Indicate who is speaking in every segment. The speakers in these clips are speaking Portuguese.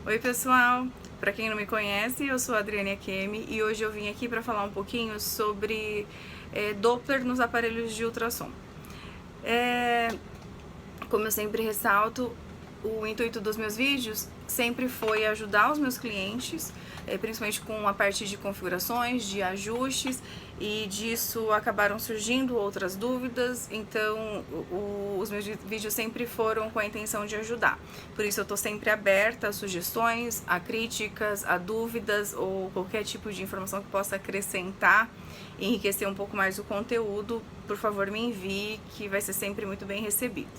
Speaker 1: Oi pessoal, para quem não me conhece, eu sou a Adriane Akemi e hoje eu vim aqui para falar um pouquinho sobre Doppler nos aparelhos de ultrassom. Como eu sempre ressalto, o intuito dos meus vídeos sempre foi ajudar os meus clientes, principalmente com a parte de configurações, de ajustes, e disso acabaram surgindo outras dúvidas, então os meus vídeos sempre foram com a intenção de ajudar. Por isso eu estou sempre aberta a sugestões, a críticas, a dúvidas ou qualquer tipo de informação que possa acrescentar e enriquecer um pouco mais o conteúdo. Por favor, me envie, que vai ser sempre muito bem recebido.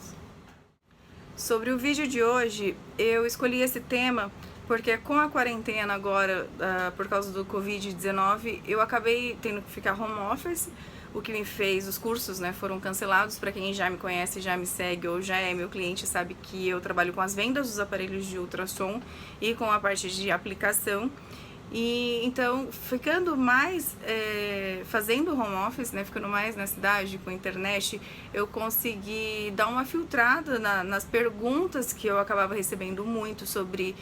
Speaker 1: Sobre o vídeo de hoje, eu escolhi esse tema porque com a quarentena agora, por causa do Covid-19, eu acabei tendo que ficar home office, o que me fez, os cursos foram cancelados. Para quem já me conhece, já me segue ou já é meu cliente, sabe que eu trabalho com as vendas dos aparelhos de ultrassom e com a parte de aplicação. E então, ficando mais, fazendo home office, ficando mais na cidade com a internet, eu consegui dar uma filtrada nas perguntas que eu acabava recebendo muito sobre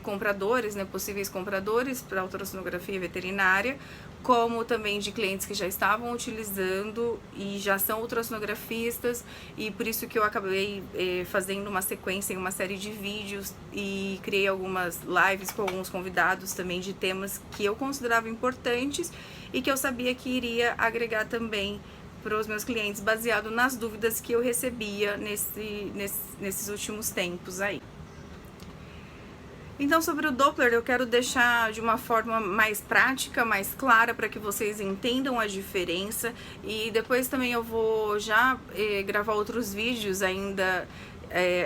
Speaker 1: compradores, possíveis compradores para ultrassonografia veterinária, como também de clientes que já estavam utilizando e já são ultrassonografistas, e por isso que eu acabei fazendo uma sequência em uma série de vídeos e criei algumas lives com alguns convidados também de temas que eu considerava importantes e que eu sabia que iria agregar também para os meus clientes, baseado nas dúvidas que eu recebia nesses últimos tempos aí. Então, sobre o Doppler, eu quero deixar de uma forma mais prática, mais clara, para que vocês entendam a diferença, e depois também eu vou já gravar outros vídeos ainda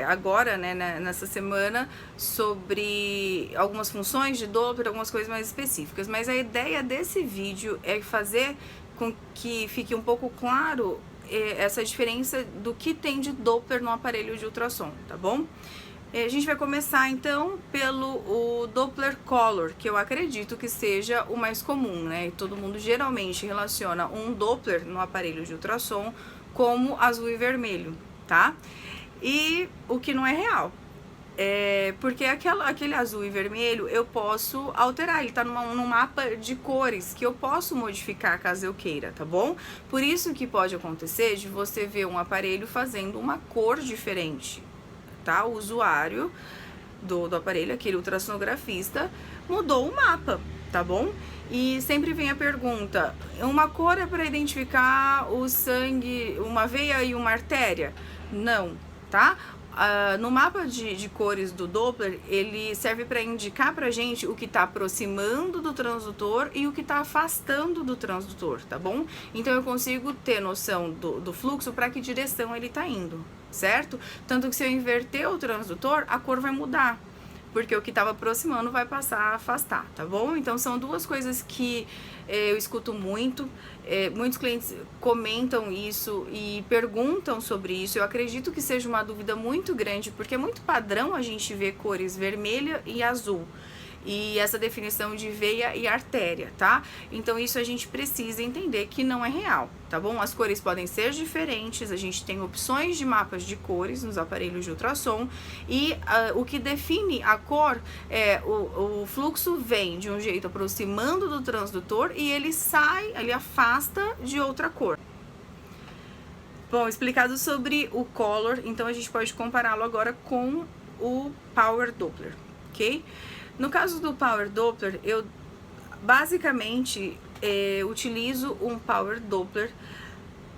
Speaker 1: agora, nessa semana, sobre algumas funções de Doppler, algumas coisas mais específicas. Mas a ideia desse vídeo é fazer com que fique um pouco claro essa diferença do que tem de Doppler no aparelho de ultrassom, tá bom? A gente vai começar então pelo Doppler Color, que eu acredito que seja o mais comum, Todo mundo geralmente relaciona um Doppler no aparelho de ultrassom como azul e vermelho, tá? E o que não é real. Porque aquele azul e vermelho eu posso alterar, ele tá num mapa de cores que eu posso modificar caso eu queira, tá bom? Por isso que pode acontecer de você ver um aparelho fazendo uma cor diferente, tá? O usuário do aparelho, aquele ultrassonografista, mudou o mapa, tá bom? E sempre vem a pergunta: uma cor é para identificar o sangue, uma veia e uma artéria? Não, tá? No mapa de cores do Doppler, ele serve para indicar pra gente o que está aproximando do transdutor e o que está afastando do transdutor, tá bom? Então eu consigo ter noção do fluxo, para que direção ele está indo, certo? Tanto que se eu inverter o transdutor, a cor vai mudar, porque o que estava aproximando vai passar a afastar, tá bom? Então são duas coisas que eu escuto muito, muitos clientes comentam isso e perguntam sobre isso. Eu acredito que seja uma dúvida muito grande, porque é muito padrão a gente ver cores vermelha e azul, e essa definição de veia e artéria, tá? Então isso a gente precisa entender que não é real, tá bom? As cores podem ser diferentes, a gente tem opções de mapas de cores nos aparelhos de ultrassom, e o que define a cor é o fluxo vem de um jeito aproximando do transdutor e ele sai, ele afasta de outra cor. Bom, explicado sobre o Color, então a gente pode compará-lo agora com o Power Doppler, ok? No caso do Power Doppler, eu basicamente utilizo um Power Doppler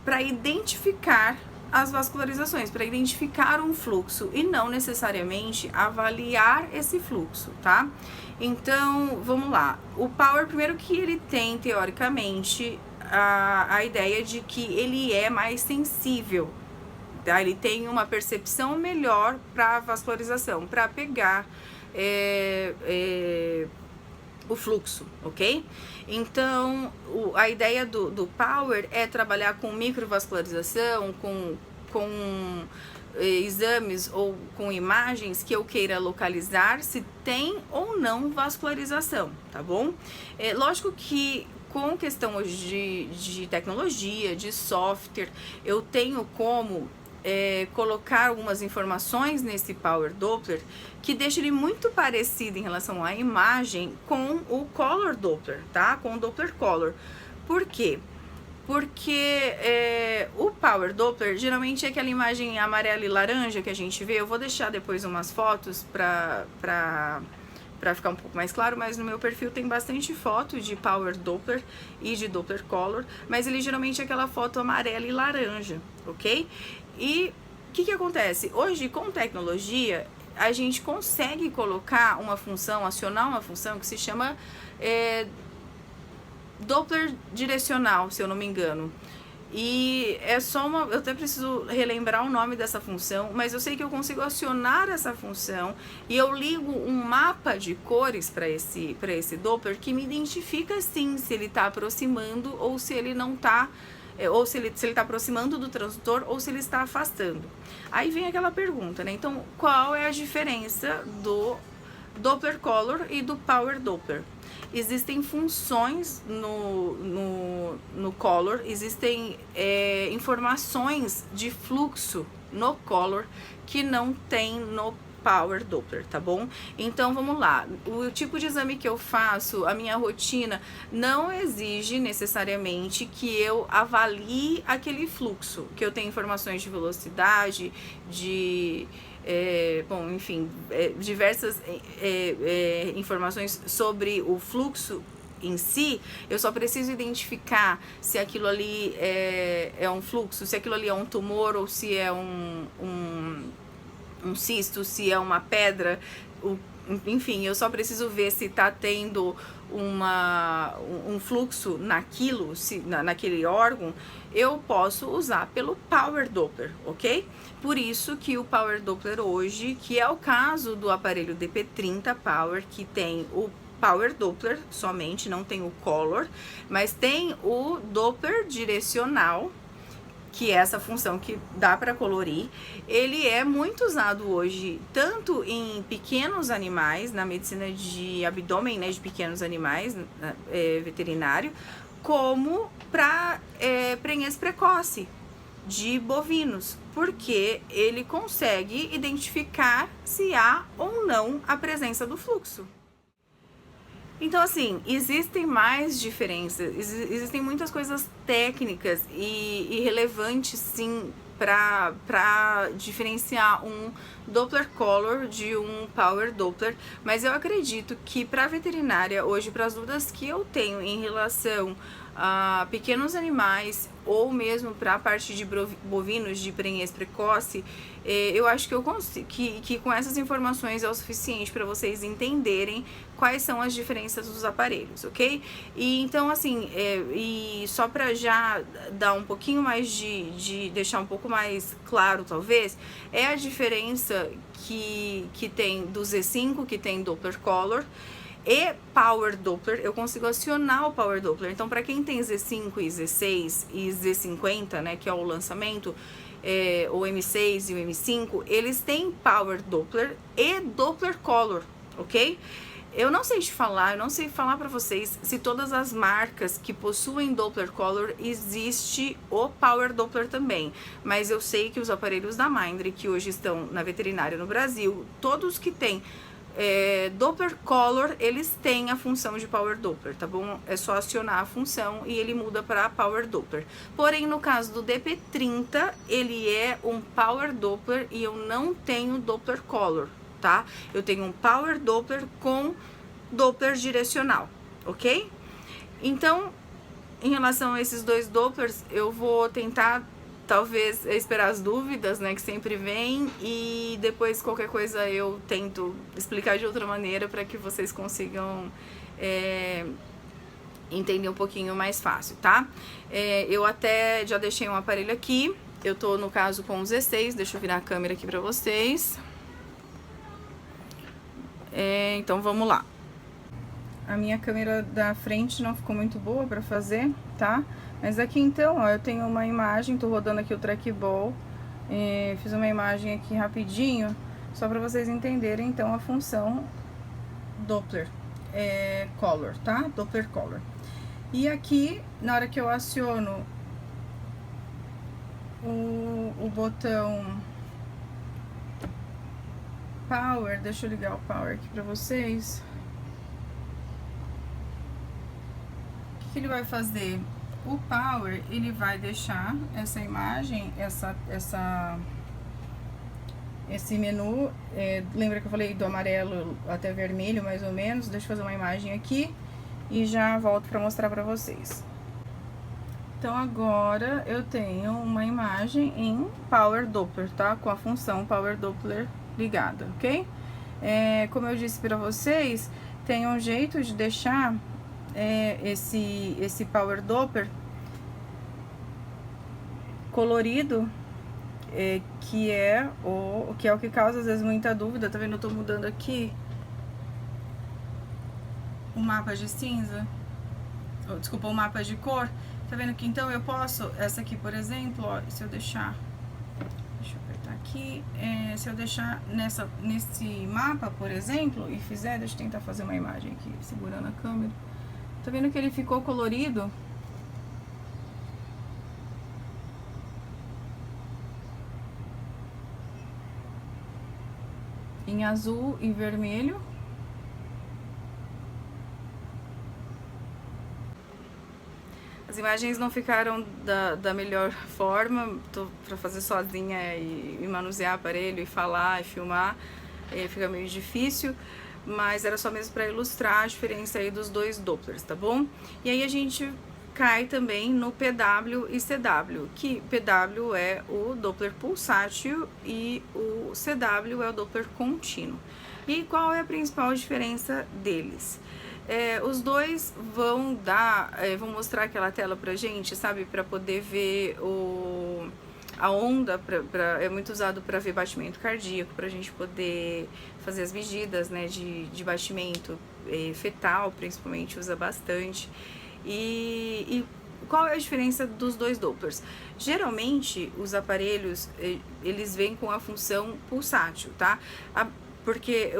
Speaker 1: para identificar as vascularizações, para identificar um fluxo e não necessariamente avaliar esse fluxo, tá? Então, vamos lá. O Power, primeiro que ele tem, teoricamente, a ideia de que ele é mais sensível, tá? Ele tem uma percepção melhor para vascularização, para pegar o fluxo, ok? Então, a ideia do Power é trabalhar com microvascularização, com exames ou com imagens que eu queira localizar se tem ou não vascularização, tá bom? Lógico que com questão hoje de tecnologia, de software, eu tenho como colocar algumas informações nesse Power Doppler que deixa ele muito parecido em relação à imagem com o Color Doppler, tá? Com o Doppler Color. Por quê? Porque o Power Doppler geralmente é aquela imagem amarela e laranja que a gente vê. Eu vou deixar depois umas fotos pra ficar um pouco mais claro, mas no meu perfil tem bastante foto de Power Doppler e de Doppler Color, mas ele geralmente é aquela foto amarela e laranja, ok? E o que acontece? Hoje, com tecnologia, a gente consegue colocar uma função, acionar uma função que se chama Doppler direcional, se eu não me engano. E é só uma... Eu até preciso relembrar o nome dessa função, mas eu sei que eu consigo acionar essa função e eu ligo um mapa de cores para esse Doppler que me identifica sim se ele está aproximando ou se ele não está, ou se ele está aproximando do transdutor ou se ele está afastando. Aí vem aquela pergunta, né? Então, qual é a diferença do Doppler Color e do Power Doppler? Existem funções no Color, existem informações de fluxo no Color que não tem no Power Doppler, tá bom? Então vamos lá, o tipo de exame que eu faço, a minha rotina não exige necessariamente que eu avalie aquele fluxo, que eu tenha informações de velocidade, de... bom, enfim, diversas informações sobre o fluxo em si. Eu só preciso identificar se aquilo ali é um fluxo, se aquilo ali é um tumor ou se é um cisto, se é uma pedra, enfim, eu só preciso ver se está tendo um fluxo naquilo, naquele órgão. Eu posso usar pelo Power Doppler, ok? Por isso que o Power Doppler hoje, que é o caso do aparelho DP30 Power, que tem o Power Doppler somente, não tem o Color, mas tem o Doppler direcional, que é essa função que dá para colorir. Ele é muito usado hoje, tanto em pequenos animais, na medicina de abdômen, né, de pequenos animais, veterinário, como para prenhez precoce de bovinos, porque ele consegue identificar se há ou não a presença do fluxo. Então, assim, existem mais diferenças, existem muitas coisas técnicas e relevantes, sim, para diferenciar um Doppler Color de um Power Doppler, mas eu acredito que para veterinária, hoje, para as dúvidas que eu tenho em relação a pequenos animais ou mesmo para a parte de bovinos de prenhez precoce, eu acho que eu consigo, que com essas informações é o suficiente para vocês entenderem quais são as diferenças dos aparelhos, ok? E então, assim, e só para já dar um pouquinho mais de deixar um pouco mais claro, talvez, é a diferença que tem do Z5, que tem Doppler Color, e Power Doppler. Eu consigo acionar o Power Doppler. Então, para quem tem Z5 e Z6 e Z50, né, que é o lançamento, o M6 e o M5, eles têm Power Doppler e Doppler Color, ok? Eu não sei te falar, eu não sei falar para vocês se todas as marcas que possuem Doppler Color existe o Power Doppler também, mas eu sei que os aparelhos da Mindray, que hoje estão na veterinária no Brasil, todos que têm Doppler Color, eles têm a função de Power Doppler, tá bom? É só acionar a função e ele muda para Power Doppler. Porém, no caso do DP30, ele é um Power Doppler e eu não tenho Doppler Color, tá? Eu tenho um Power Doppler com Doppler direcional, ok? Então, em relação a esses dois Dopplers, eu vou tentar talvez esperar as dúvidas, né, que sempre vem, e depois qualquer coisa eu tento explicar de outra maneira para que vocês consigam entender um pouquinho mais fácil, tá? Eu até já deixei um aparelho aqui, eu tô no caso com o Z6, deixa eu virar a câmera aqui para vocês. Então vamos lá. A minha câmera da frente não ficou muito boa para fazer, tá? Mas aqui então, ó, eu tenho uma imagem, tô rodando aqui o trackball, fiz uma imagem aqui rapidinho, só para vocês entenderem então a função Doppler Color, tá? Doppler Color. E aqui, na hora que eu aciono o botão Power, deixa eu ligar o Power aqui pra vocês. O que ele vai fazer? O Power, ele vai deixar essa imagem, esse menu, lembra que eu falei do amarelo até vermelho, mais ou menos? Deixa eu fazer uma imagem aqui e já volto para mostrar para vocês. Então, agora eu tenho uma imagem em Power Doppler, tá? Com a função Power Doppler ligada, ok? Como eu disse para vocês, tem um jeito de deixar esse Power Doppler colorido, que é o que causa às vezes muita dúvida. Tá vendo? Eu tô mudando aqui o mapa de cinza, desculpa, o mapa de cor. Tá vendo que então eu posso, essa aqui, por exemplo, ó, se eu deixar, deixa eu apertar aqui, se eu deixar nesse mapa, por exemplo, e fizer, deixa eu tentar fazer uma imagem aqui, segurando a câmera. Tá vendo que ele ficou colorido? Em azul e vermelho. As imagens não ficaram da melhor forma, tô pra fazer sozinha e manusear aparelho e falar e filmar, fica meio difícil, mas era só mesmo para ilustrar a diferença aí dos dois Dopplers, tá bom? E aí a gente cai também no PW e CW, que PW é o Doppler pulsátil e o CW é o Doppler contínuo. E qual é a principal diferença deles? Os dois vão vão mostrar aquela tela pra gente, sabe, para poder ver a onda, é muito usado para ver batimento cardíaco, pra gente poder fazer as medidas, né, de batimento fetal, principalmente usa bastante. E qual é a diferença dos dois Dopplers? Geralmente, os aparelhos, eles vêm com a função pulsátil, tá? Porque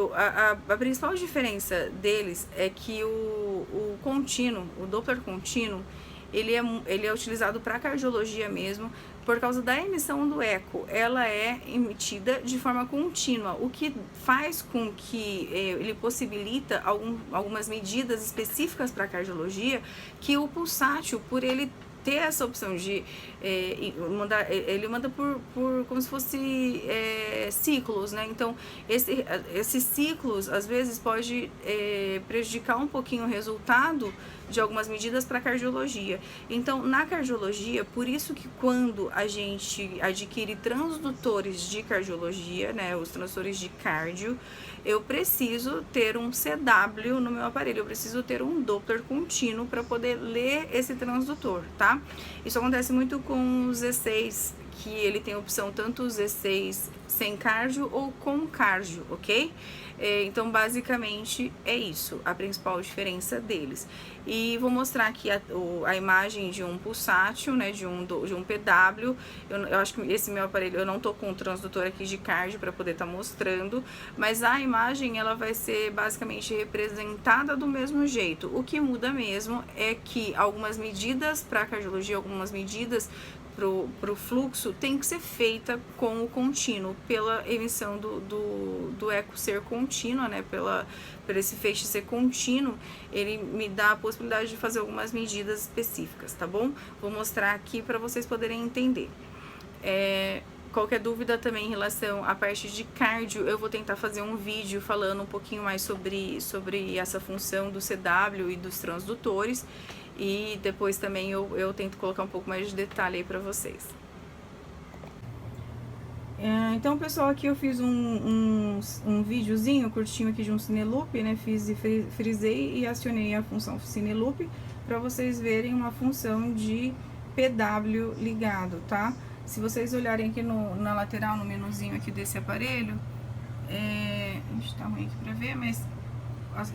Speaker 1: a principal diferença deles é que o contínuo, o Doppler contínuo, ele é utilizado para cardiologia mesmo, por causa da emissão do eco. Ela é emitida de forma contínua, o que faz com que ele possibilita algumas medidas específicas para cardiologia, que o pulsátil, por ele ter essa opção de ele manda por como se fosse ciclos, né? Então esses ciclos às vezes pode prejudicar um pouquinho o resultado de algumas medidas para cardiologia. Então na cardiologia, por isso que quando a gente adquire transdutores de cardiologia, né, os transdutores de cardio, eu preciso ter um CW no meu aparelho, eu preciso ter um Doppler contínuo para poder ler esse transdutor, tá? Isso acontece muito com o Z6, que ele tem a opção tanto o Z6 sem cardio ou com cardio, ok? Então, basicamente, é isso, a principal diferença deles. E vou mostrar aqui a imagem de um pulsátil, né, de um PW. Eu acho que esse meu aparelho, eu não tô com o transdutor aqui de cardio para poder estar mostrando, mas a imagem, ela vai ser basicamente representada do mesmo jeito. O que muda mesmo é que algumas medidas para cardiologia, algumas medidas pro fluxo tem que ser feita com o contínuo, pela emissão do eco ser contínua, né, por esse feixe ser contínuo, ele me dá a possibilidade de fazer algumas medidas específicas, tá bom? Vou mostrar aqui para vocês poderem entender. Qualquer dúvida também em relação à parte de cardio, eu vou tentar fazer um vídeo falando um pouquinho mais sobre essa função do CW e dos transdutores. E depois também eu tento colocar um pouco mais de detalhe aí pra vocês. Então, pessoal, aqui eu fiz um videozinho curtinho aqui de um Cineloop, né? Fiz e frisei e acionei a função Cineloop pra vocês verem uma função de PW ligado, tá? Se vocês olharem aqui na lateral, no menuzinho aqui desse aparelho, tá ruim aqui pra ver, mas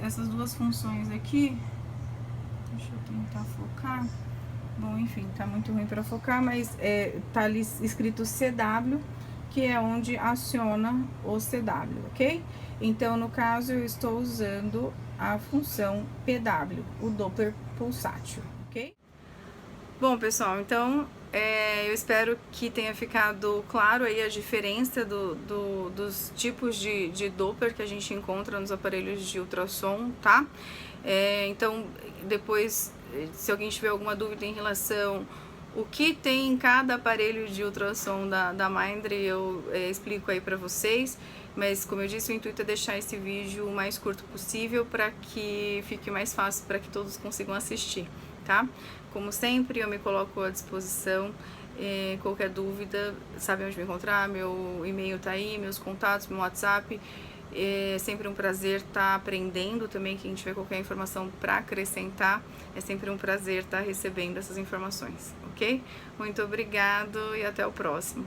Speaker 1: essas duas funções aqui, deixa eu tentar focar. Bom, enfim, tá muito ruim para focar, mas tá ali escrito CW, que é onde aciona o CW, ok? Então, no caso, eu estou usando a função PW, o Doppler pulsátil, ok? Bom, pessoal, então eu espero que tenha ficado claro aí a diferença dos tipos de Doppler que a gente encontra nos aparelhos de ultrassom, tá? Então, depois, se alguém tiver alguma dúvida em relação o que tem em cada aparelho de ultrassom da Mindray, eu explico aí para vocês. Mas, como eu disse, o intuito é deixar esse vídeo o mais curto possível para que fique mais fácil para que todos consigam assistir, tá? Como sempre, eu me coloco à disposição. Qualquer dúvida, sabe onde me encontrar, meu e-mail tá aí, meus contatos, meu WhatsApp. É sempre um prazer estar aprendendo também. Quem tiver qualquer informação para acrescentar, é sempre um prazer estar recebendo essas informações, ok? Muito obrigado e até o próximo.